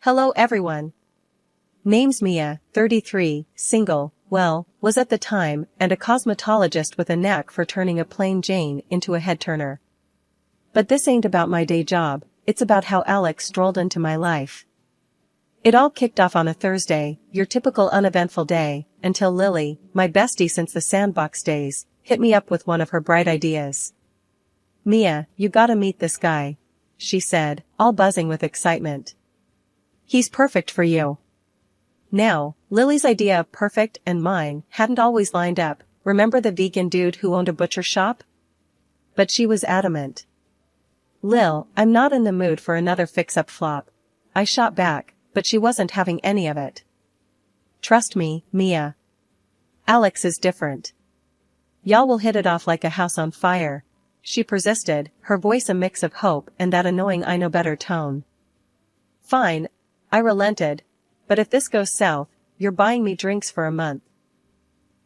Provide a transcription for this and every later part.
Hello everyone. Name's Mia, 33, single, well, was at the time, and a cosmetologist with a knack for turning a plain Jane into a head-turner. But this ain't about my day job, it's about how Alex strolled into my life. It all kicked off on a Thursday, your typical uneventful day, until Lily, my bestie since the sandbox days, hit me up with one of her bright ideas. Mia, you gotta meet this guy, she said, all buzzing with excitement. He's perfect for you. Now, Lily's idea of perfect and mine hadn't always lined up. Remember the vegan dude who owned a butcher shop? But she was adamant. Lil, I'm not in the mood for another fix-up flop. I shot back, but she wasn't having any of it. Trust me, Mia. Alex is different. Y'all will hit it off like a house on fire, she persisted, her voice a mix of hope and that annoying I know better tone. Fine, I relented, but if this goes south, you're buying me drinks for a month.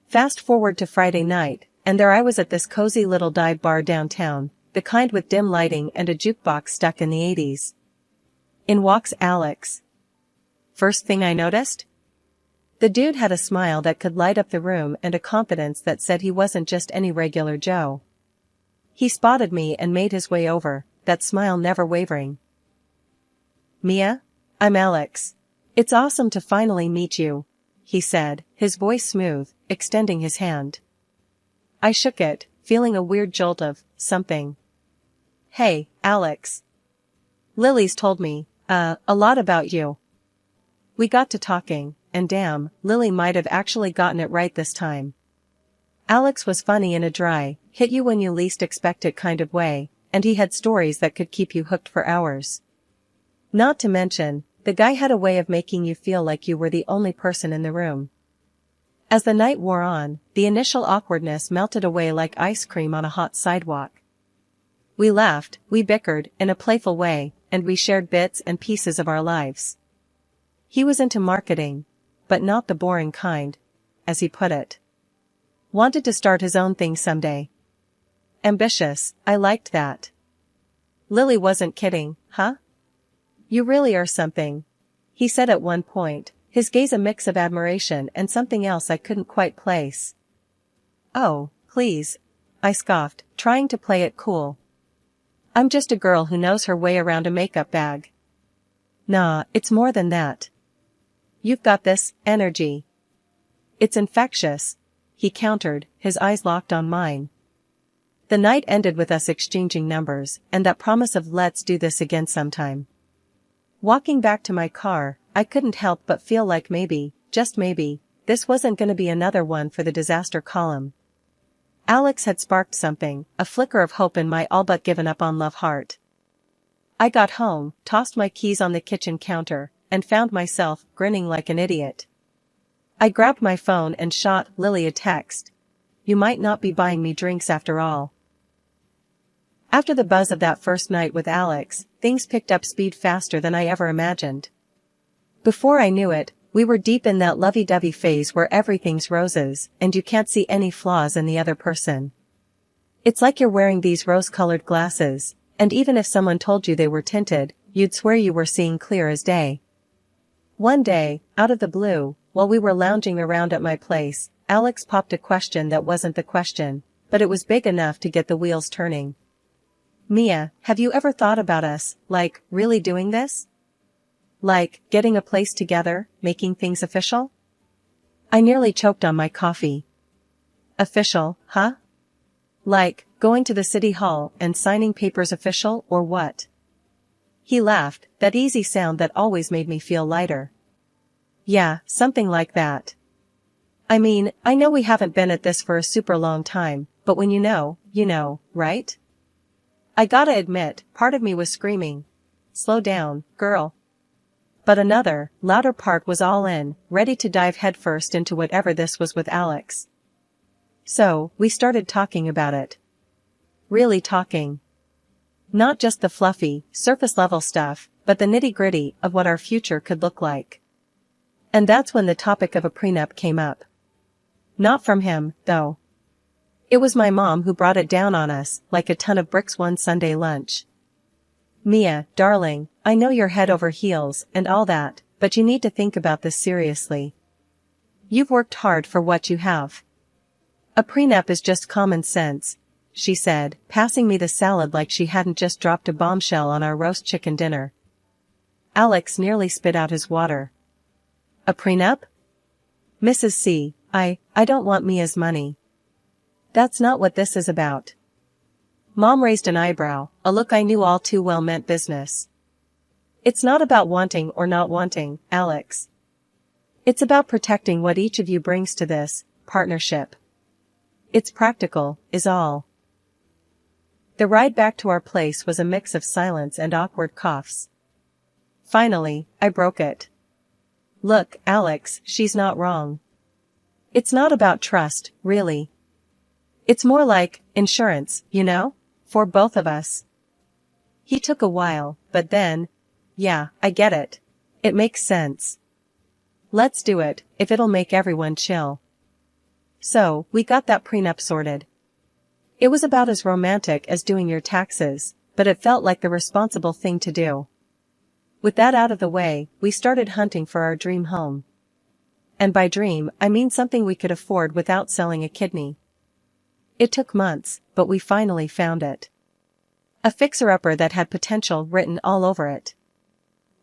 Fast forward to Friday night, and there I was at this cozy little dive bar downtown, the kind with dim lighting and a jukebox stuck in the 80s. In walks Alex. First thing I noticed? The dude had a smile that could light up the room and a confidence that said he wasn't just any regular Joe. He spotted me and made his way over, that smile never wavering. Mia? I'm Alex. It's awesome to finally meet you, he said, his voice smooth, extending his hand. I shook it, feeling a weird jolt of something. Hey, Alex. Lily's told me, a lot about you. We got to talking, and damn, Lily might have actually gotten it right this time. Alex was funny in a dry, hit you when you least expect it kind of way, and he had stories that could keep you hooked for hours. Not to mention, the guy had a way of making you feel like you were the only person in the room. As the night wore on, the initial awkwardness melted away like ice cream on a hot sidewalk. We laughed, we bickered, in a playful way, and we shared bits and pieces of our lives. He was into marketing, but not the boring kind, as he put it. Wanted to start his own thing someday. Ambitious, I liked that. Lily wasn't kidding, huh? You really are something, he said at one point, his gaze a mix of admiration and something else I couldn't quite place. Oh, please, I scoffed, trying to play it cool. I'm just a girl who knows her way around a makeup bag. Nah, it's more than that. You've got this energy. It's infectious, he countered, his eyes locked on mine. The night ended with us exchanging numbers and that promise of let's do this again sometime. Walking back to my car, I couldn't help but feel like maybe, just maybe, this wasn't gonna be another one for the disaster column. Alex had sparked something, a flicker of hope in my all but given up on love heart. I got home, tossed my keys on the kitchen counter, and found myself grinning like an idiot. I grabbed my phone and shot Lily a text. You might not be buying me drinks after all. After the buzz of that first night with Alex, things picked up speed faster than I ever imagined. Before I knew it, we were deep in that lovey-dovey phase where everything's roses, and you can't see any flaws in the other person. It's like you're wearing these rose-colored glasses, and even if someone told you they were tinted, you'd swear you were seeing clear as day. One day, out of the blue, while we were lounging around at my place, Alex popped a question that wasn't the question, but it was big enough to get the wheels turning. Mia, have you ever thought about us, like, really doing this? Like, getting a place together, making things official? I nearly choked on my coffee. Official, huh? Like, going to the city hall and signing papers official or what? He laughed, that easy sound that always made me feel lighter. Yeah, something like that. I mean, I know we haven't been at this for a super long time, but when you know, right? I gotta admit, part of me was screaming. Slow down, girl. But another, louder part was all in, ready to dive headfirst into whatever this was with Alex. So, we started talking about it. Really talking. Not just the fluffy, surface-level stuff, but the nitty-gritty of what our future could look like. And that's when the topic of a prenup came up. Not from him, though. It was my mom who brought it down on us, like a ton of bricks one Sunday lunch. Mia, darling, I know you're head over heels and all that, but you need to think about this seriously. You've worked hard for what you have. A prenup is just common sense, she said, passing me the salad like she hadn't just dropped a bombshell on our roast chicken dinner. Alex nearly spit out his water. A prenup? Mrs. C, I don't want Mia's money. That's not what this is about. Mom raised an eyebrow, a look I knew all too well meant business. It's not about wanting or not wanting, Alex. It's about protecting what each of you brings to this partnership. It's practical, is all. The ride back to our place was a mix of silence and awkward coughs. Finally, I broke it. Look, Alex, she's not wrong. It's not about trust, really. It's more like insurance, you know, for both of us. He took a while, but then, yeah, I get it. It makes sense. Let's do it, if it'll make everyone chill. So, we got that prenup sorted. It was about as romantic as doing your taxes, but it felt like the responsible thing to do. With that out of the way, we started hunting for our dream home. And by dream, I mean something we could afford without selling a kidney. It took months, but we finally found it. A fixer-upper that had potential written all over it.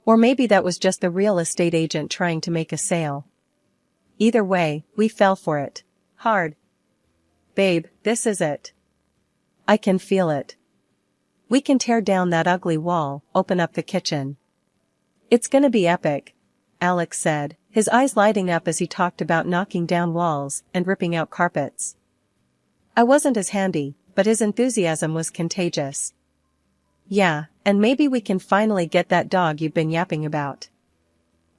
Or maybe that was just the real estate agent trying to make a sale. Either way, we fell for it. Hard. Babe, this is it. I can feel it. We can tear down that ugly wall, open up the kitchen. It's gonna be epic, Alex said, his eyes lighting up as he talked about knocking down walls and ripping out carpets. I wasn't as handy, but his enthusiasm was contagious. Yeah, and maybe we can finally get that dog you've been yapping about.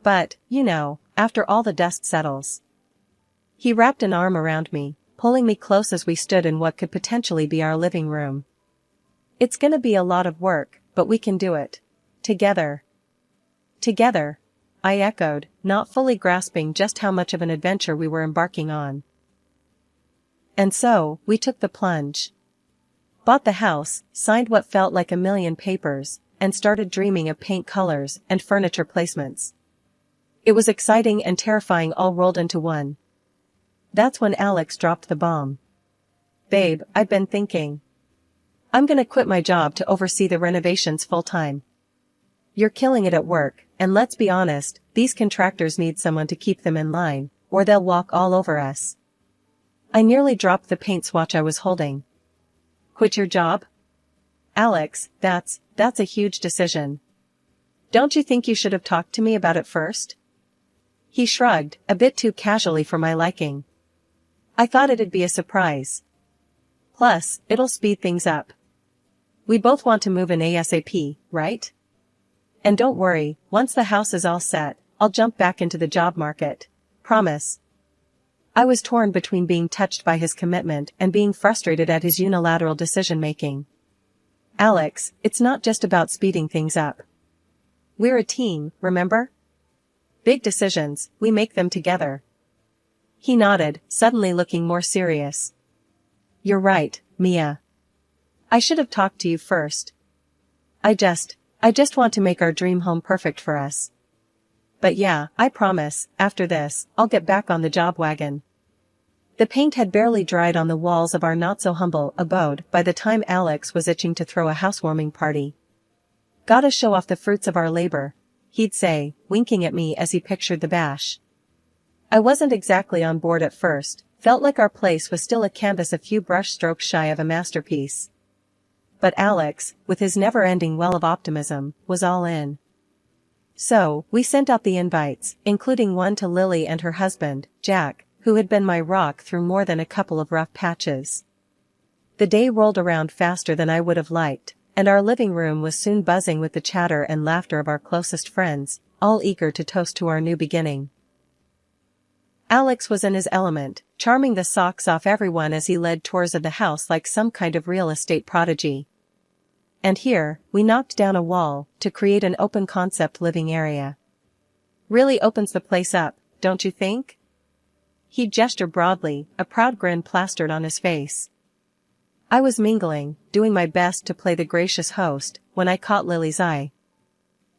But, you know, after all the dust settles. He wrapped an arm around me, pulling me close as we stood in what could potentially be our living room. It's gonna be a lot of work, but we can do it. Together. Together, I echoed, not fully grasping just how much of an adventure we were embarking on. And so, we took the plunge. Bought the house, signed what felt like a million papers, and started dreaming of paint colors and furniture placements. It was exciting and terrifying all rolled into one. That's when Alex dropped the bomb. Babe, I've been thinking. I'm gonna quit my job to oversee the renovations full-time. You're killing it at work, and let's be honest, these contractors need someone to keep them in line, or they'll walk all over us. I nearly dropped the paint swatch I was holding. Quit your job? Alex, that's a huge decision. Don't you think you should have talked to me about it first? He shrugged, a bit too casually for my liking. I thought it'd be a surprise. Plus, it'll speed things up. We both want to move in ASAP, right? And don't worry, once the house is all set, I'll jump back into the job market. Promise. I was torn between being touched by his commitment and being frustrated at his unilateral decision-making. Alex, it's not just about speeding things up. We're a team, remember? Big decisions, we make them together. He nodded, suddenly looking more serious. You're right, Mia. I should have talked to you first. I just want to make our dream home perfect for us. But yeah, I promise, after this, I'll get back on the job wagon. The paint had barely dried on the walls of our not-so-humble abode by the time Alex was itching to throw a housewarming party. Gotta show off the fruits of our labor, he'd say, winking at me as he pictured the bash. I wasn't exactly on board at first, felt like our place was still a canvas a few brush strokes shy of a masterpiece. But Alex, with his never-ending well of optimism, was all in. So, we sent out the invites, including one to Lily and her husband, Jack, who had been my rock through more than a couple of rough patches. The day rolled around faster than I would have liked, and our living room was soon buzzing with the chatter and laughter of our closest friends, all eager to toast to our new beginning. Alex was in his element, charming the socks off everyone as he led tours of the house like some kind of real estate prodigy. And here, we knocked down a wall to create an open-concept living area. Really opens the place up, don't you think? He'd gesture broadly, a proud grin plastered on his face. I was mingling, doing my best to play the gracious host, when I caught Lily's eye.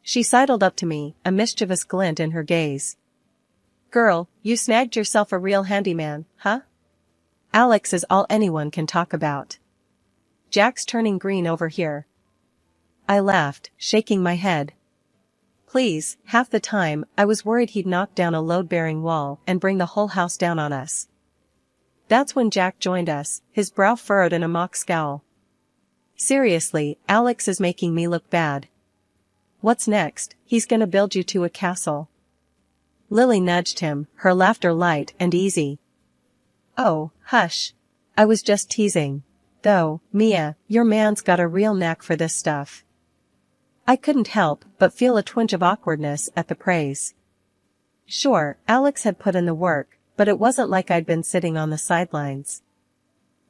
She sidled up to me, a mischievous glint in her gaze. Girl, you snagged yourself a real handyman, huh? Alex is all anyone can talk about. Jack's turning green over here. I laughed, shaking my head. Please, half the time, I was worried he'd knock down a load-bearing wall and bring the whole house down on us. That's when Jack joined us, his brow furrowed in a mock scowl. Seriously, Alex is making me look bad. What's next? He's gonna build you to a castle. Lily nudged him, her laughter light and easy. Oh, hush. I was just teasing. Though, Mia, your man's got a real knack for this stuff. I couldn't help but feel a twinge of awkwardness at the praise. Sure, Alex had put in the work, but it wasn't like I'd been sitting on the sidelines.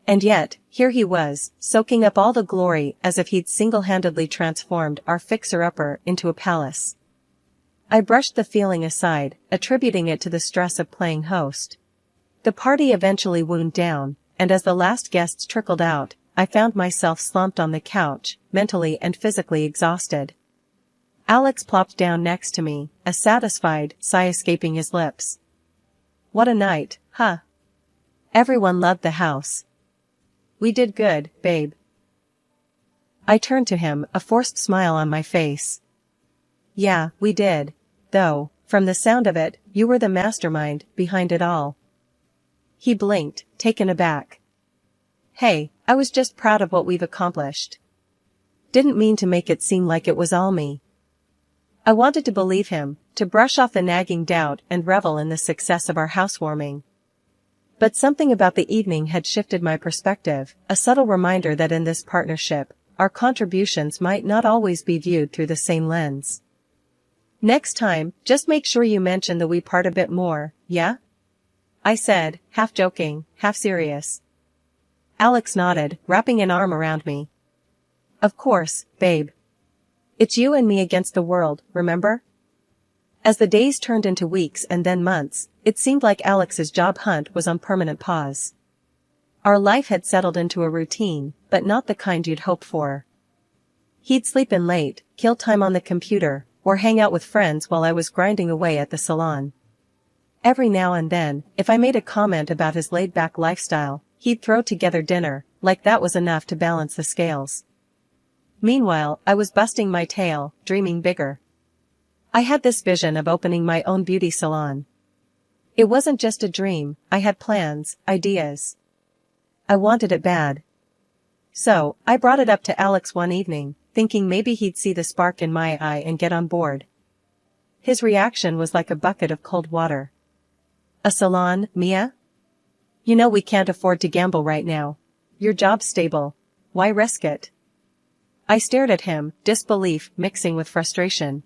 And yet, here he was, soaking up all the glory as if he'd single-handedly transformed our fixer-upper into a palace. I brushed the feeling aside, attributing it to the stress of playing host. The party eventually wound down, and as the last guests trickled out, I found myself slumped on the couch, mentally and physically exhausted. Alex plopped down next to me, a satisfied sigh escaping his lips. What a night, huh? Everyone loved the house. We did good, babe. I turned to him, a forced smile on my face. Yeah, we did. Though, from the sound of it, you were the mastermind behind it all. He blinked, taken aback. Hey, I was just proud of what we've accomplished. Didn't mean to make it seem like it was all me. I wanted to believe him, to brush off the nagging doubt and revel in the success of our housewarming. But something about the evening had shifted my perspective, a subtle reminder that in this partnership, our contributions might not always be viewed through the same lens. Next time, just make sure you mention the we part a bit more, yeah? I said, half joking, half serious. Alex nodded, wrapping an arm around me. Of course, babe. It's you and me against the world, remember? As the days turned into weeks and then months, it seemed like Alex's job hunt was on permanent pause. Our life had settled into a routine, but not the kind you'd hope for. He'd sleep in late, kill time on the computer, or hang out with friends while I was grinding away at the salon. Every now and then, if I made a comment about his laid-back lifestyle, he'd throw together dinner, like that was enough to balance the scales. Meanwhile, I was busting my tail, dreaming bigger. I had this vision of opening my own beauty salon. It wasn't just a dream, I had plans, ideas. I wanted it bad. So, I brought it up to Alex one evening, thinking maybe he'd see the spark in my eye and get on board. His reaction was like a bucket of cold water. A salon, Mia? You know we can't afford to gamble right now. Your job's stable. Why risk it? I stared at him, disbelief mixing with frustration.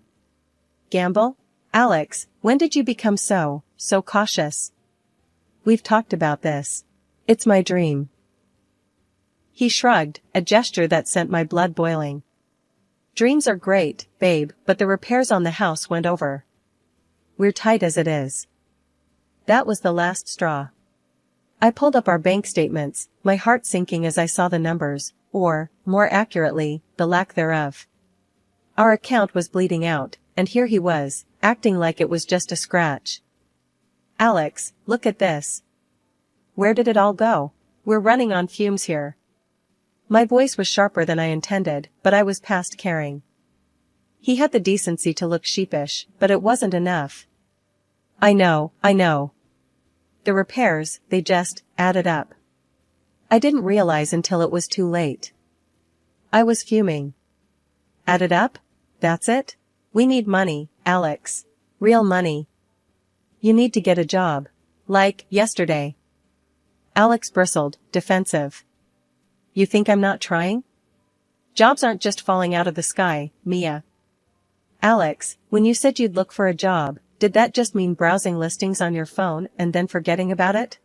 Gamble? Alex, when did you become so cautious? We've talked about this. It's my dream. He shrugged, a gesture that sent my blood boiling. Dreams are great, babe, but the repairs on the house went over. We're tight as it is. That was the last straw. I pulled up our bank statements, my heart sinking as I saw the numbers, or, more accurately, the lack thereof. Our account was bleeding out, and here he was, acting like it was just a scratch. Alex, look at this. Where did it all go? We're running on fumes here. My voice was sharper than I intended, but I was past caring. He had the decency to look sheepish, but it wasn't enough. I know. The repairs, they just added up. I didn't realize until it was too late. I was fuming. Added up? That's it? We need money, Alex. Real money. You need to get a job. Like, yesterday. Alex bristled, defensive. You think I'm not trying? Jobs aren't just falling out of the sky, Mia. Alex, when you said you'd look for a job, did that just mean browsing listings on your phone and then forgetting about it?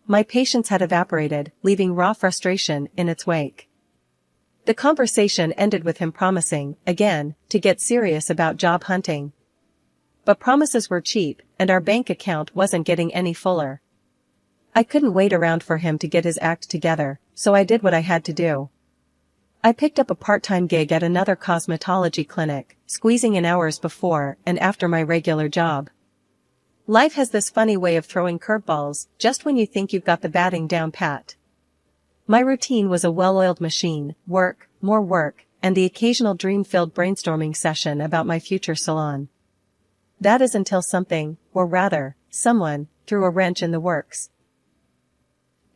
My patience had evaporated, leaving raw frustration in its wake. The conversation ended with him promising, again, to get serious about job hunting. But promises were cheap, and our bank account wasn't getting any fuller. I couldn't wait around for him to get his act together, so I did what I had to do. I picked up a part-time gig at another cosmetology clinic, squeezing in hours before and after my regular job. Life has this funny way of throwing curveballs just when you think you've got the batting down pat. My routine was a well-oiled machine, work, more work, and the occasional dream-filled brainstorming session about my future salon. That is until something, or rather, someone, threw a wrench in the works.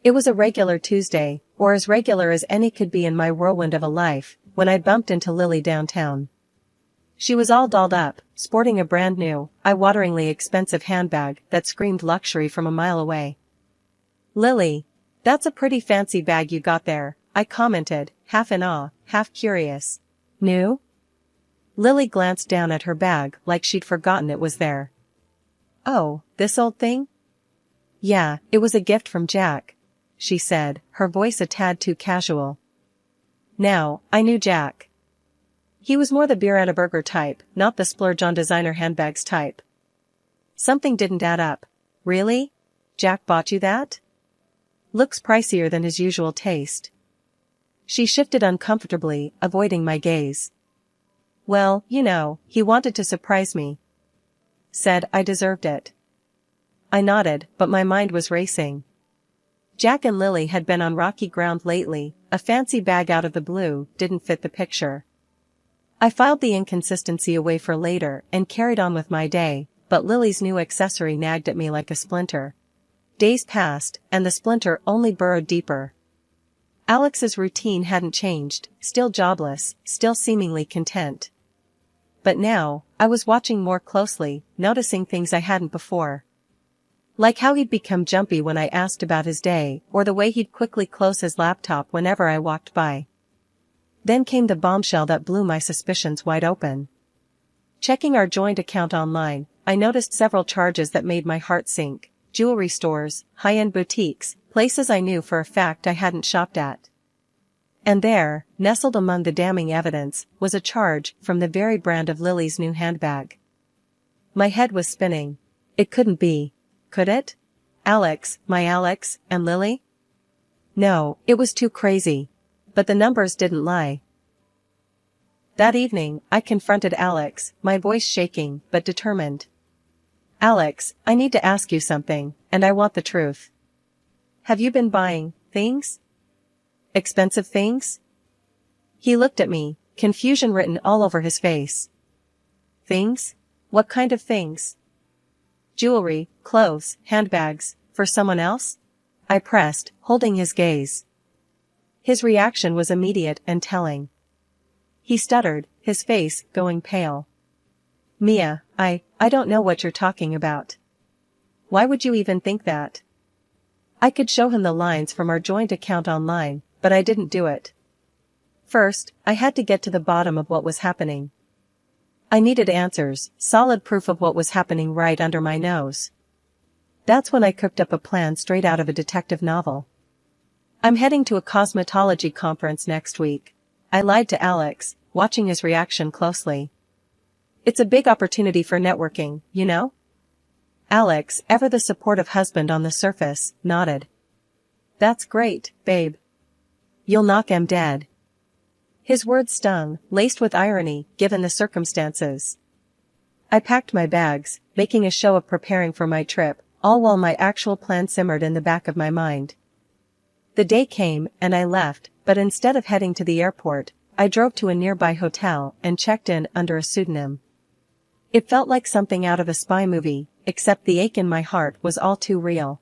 It was a regular Tuesday, or as regular as any could be in my whirlwind of a life, when I bumped into Lily downtown. She was all dolled up, sporting a brand new, eye-wateringly expensive handbag that screamed luxury from a mile away. "Lily, that's a pretty fancy bag you got there," I commented, half in awe, half curious. "New?" Lily glanced down at her bag like she'd forgotten it was there. "Oh, this old thing?" "Yeah, it was a gift from Jack," she said, her voice a tad too casual. Now, I knew Jack. He was more the beer-at-a-burger type, not the splurge on designer handbags type. Something didn't add up. "Really? Jack bought you that? Looks pricier than his usual taste." She shifted uncomfortably, avoiding my gaze. "Well, you know, he wanted to surprise me. Said I deserved it." I nodded, but my mind was racing. Jack and Lily had been on rocky ground lately. A fancy bag out of the blue didn't fit the picture. I filed the inconsistency away for later and carried on with my day, but Lily's new accessory nagged at me like a splinter. Days passed, and the splinter only burrowed deeper. Alex's routine hadn't changed, still jobless, still seemingly content. But now, I was watching more closely, noticing things I hadn't before. Like how he'd become jumpy when I asked about his day, or the way he'd quickly close his laptop whenever I walked by. Then came the bombshell that blew my suspicions wide open. Checking our joint account online, I noticed several charges that made my heart sink: jewelry stores, high-end boutiques, places I knew for a fact I hadn't shopped at. And there, nestled among the damning evidence, was a charge from the very brand of Lily's new handbag. My head was spinning. It couldn't be. Could it? Alex, my Alex, and Lily? No, it was too crazy. But the numbers didn't lie. That evening, I confronted Alex, my voice shaking but determined. "Alex, I need to ask you something, and I want the truth. Have you been buying things? Expensive things?" He looked at me, confusion written all over his face. "Things? What kind of things?" "Jewelry, clothes, handbags, for someone else?" I pressed, holding his gaze. His reaction was immediate and telling. He stuttered, his face going pale. "Mia, I don't know what you're talking about. Why would you even think that?" I could show him the lines from our joint account online, but I didn't do it. First, I had to get to the bottom of what was happening. I needed answers, solid proof of what was happening right under my nose. That's when I cooked up a plan straight out of a detective novel. "I'm heading to a cosmetology conference next week," I lied to Alex, watching his reaction closely. "It's a big opportunity for networking, you know?" Alex, ever the supportive husband on the surface, nodded. "That's great, babe. You'll knock 'em dead." His words stung, laced with irony, given the circumstances. I packed my bags, making a show of preparing for my trip, all while my actual plan simmered in the back of my mind. The day came, and I left, but instead of heading to the airport, I drove to a nearby hotel and checked in under a pseudonym. It felt like something out of a spy movie, except the ache in my heart was all too real.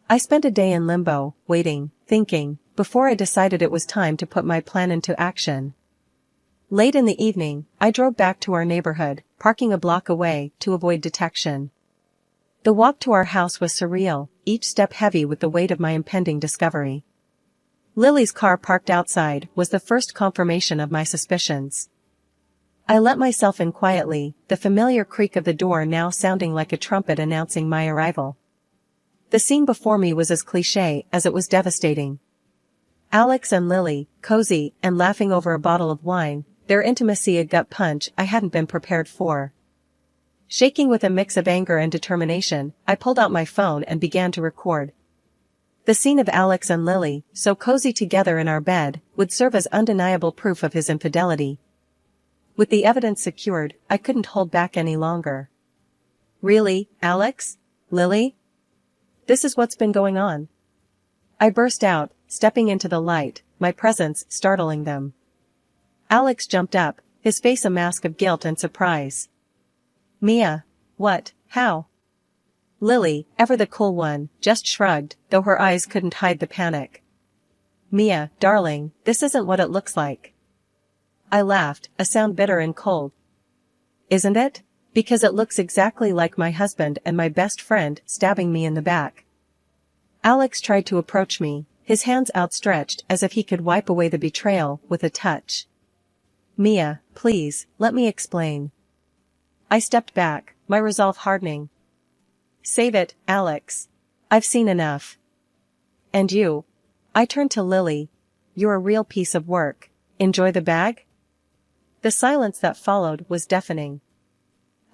I spent a day in limbo, waiting, thinking, before I decided it was time to put my plan into action. Late in the evening, I drove back to our neighborhood, parking a block away to avoid detection. The walk to our house was surreal, each step heavy with the weight of my impending discovery. Lily's car parked outside was the first confirmation of my suspicions. I let myself in quietly, the familiar creak of the door now sounding like a trumpet announcing my arrival. The scene before me was as cliché as it was devastating. Alex and Lily, cozy and laughing over a bottle of wine, their intimacy a gut punch I hadn't been prepared for. Shaking with a mix of anger and determination, I pulled out my phone and began to record. The scene of Alex and Lily, so cozy together in our bed, would serve as undeniable proof of his infidelity. With the evidence secured, I couldn't hold back any longer. Really, Alex? Lily? This is what's been going on? I burst out, stepping into the light, my presence startling them. Alex jumped up, his face a mask of guilt and surprise. Mia, what, how? Lily, ever the cool one, just shrugged, though her eyes couldn't hide the panic. Mia, darling, this isn't what it looks like. I laughed, a sound bitter and cold. Isn't it? Because it looks exactly like my husband and my best friend stabbing me in the back. Alex tried to approach me, his hands outstretched as if he could wipe away the betrayal with a touch. Mia, please, let me explain. I stepped back, my resolve hardening. Save it, Alex. I've seen enough. And you? I turned to Lily. You're a real piece of work. Enjoy the bag? The silence that followed was deafening.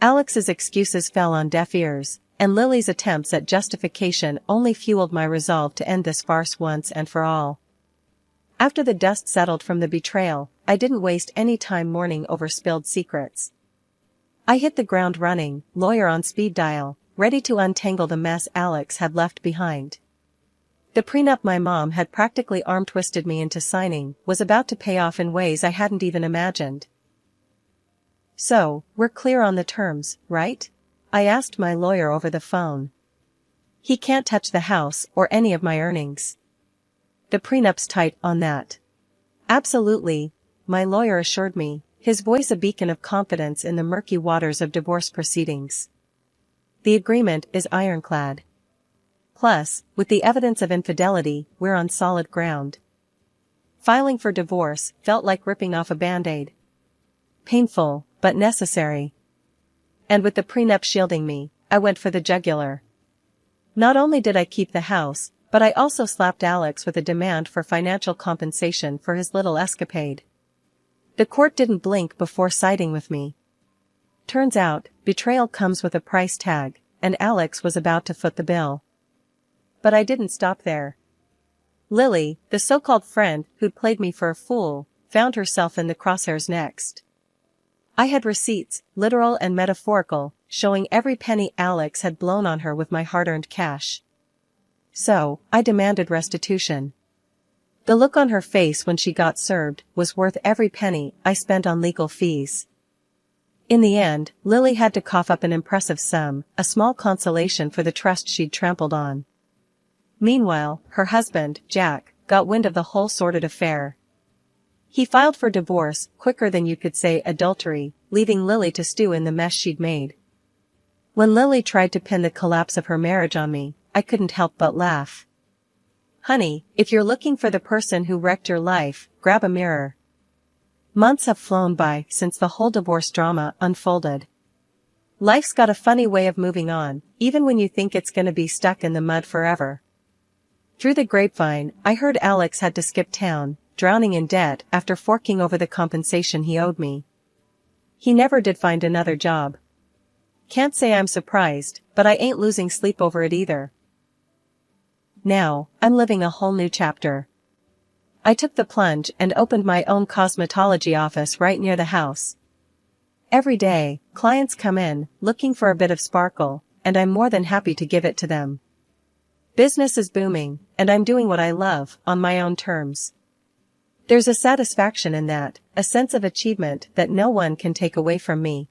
Alex's excuses fell on deaf ears, and Lily's attempts at justification only fueled my resolve to end this farce once and for all. After the dust settled from the betrayal, I didn't waste any time mourning over spilled secrets. I hit the ground running, lawyer on speed dial, ready to untangle the mess Alex had left behind. The prenup my mom had practically arm-twisted me into signing was about to pay off in ways I hadn't even imagined. So, we're clear on the terms, right? I asked my lawyer over the phone. He can't touch the house or any of my earnings. The prenup's tight on that. Absolutely, my lawyer assured me, his voice a beacon of confidence in the murky waters of divorce proceedings. The agreement is ironclad. Plus, with the evidence of infidelity, we're on solid ground. Filing for divorce felt like ripping off a band-aid. Painful, but necessary. And with the prenup shielding me, I went for the jugular. Not only did I keep the house, but I also slapped Alex with a demand for financial compensation for his little escapade. The court didn't blink before siding with me. Turns out, betrayal comes with a price tag, and Alex was about to foot the bill. But I didn't stop there. Lily, the so-called friend who'd played me for a fool, found herself in the crosshairs next. I had receipts, literal and metaphorical, showing every penny Alex had blown on her with my hard-earned cash. So, I demanded restitution. The look on her face when she got served was worth every penny I spent on legal fees. In the end, Lily had to cough up an impressive sum, a small consolation for the trust she'd trampled on. Meanwhile, her husband, Jack, got wind of the whole sordid affair. He filed for divorce quicker than you could say adultery, leaving Lily to stew in the mess she'd made. When Lily tried to pin the collapse of her marriage on me, I couldn't help but laugh. Honey, if you're looking for the person who wrecked your life, grab a mirror. Months have flown by since the whole divorce drama unfolded. Life's got a funny way of moving on, even when you think it's gonna be stuck in the mud forever. Through the grapevine, I heard Alex had to skip town, drowning in debt after forking over the compensation he owed me. He never did find another job. Can't say I'm surprised, but I ain't losing sleep over it either. Now, I'm living a whole new chapter. I took the plunge and opened my own cosmetology office right near the house. Every day, clients come in, looking for a bit of sparkle, and I'm more than happy to give it to them. Business is booming, and I'm doing what I love, on my own terms. There's a satisfaction in that, a sense of achievement that no one can take away from me.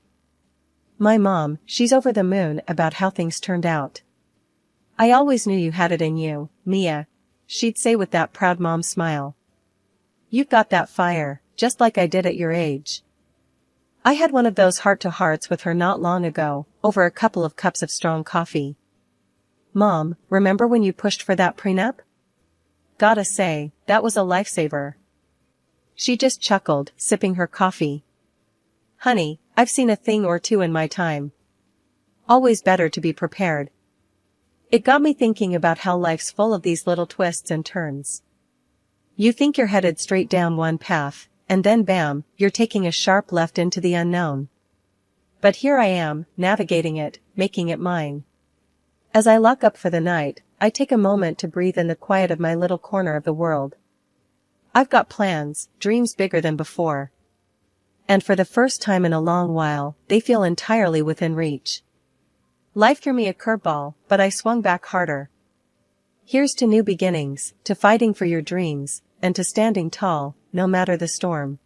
My mom, she's over the moon about how things turned out. I always knew you had it in you, Mia, she'd say with that proud mom smile. You've got that fire, just like I did at your age. I had one of those heart-to-hearts with her not long ago, over a couple of cups of strong coffee. Mom, remember when you pushed for that prenup? Gotta say, that was a lifesaver. She just chuckled, sipping her coffee. Honey, I've seen a thing or two in my time. Always better to be prepared. It got me thinking about how life's full of these little twists and turns. You think you're headed straight down one path, and then bam, you're taking a sharp left into the unknown. But here I am, navigating it, making it mine. As I lock up for the night, I take a moment to breathe in the quiet of my little corner of the world. I've got plans, dreams bigger than before. And for the first time in a long while, they feel entirely within reach. Life threw me a curveball, but I swung back harder. Here's to new beginnings, to fighting for your dreams, and to standing tall, no matter the storm.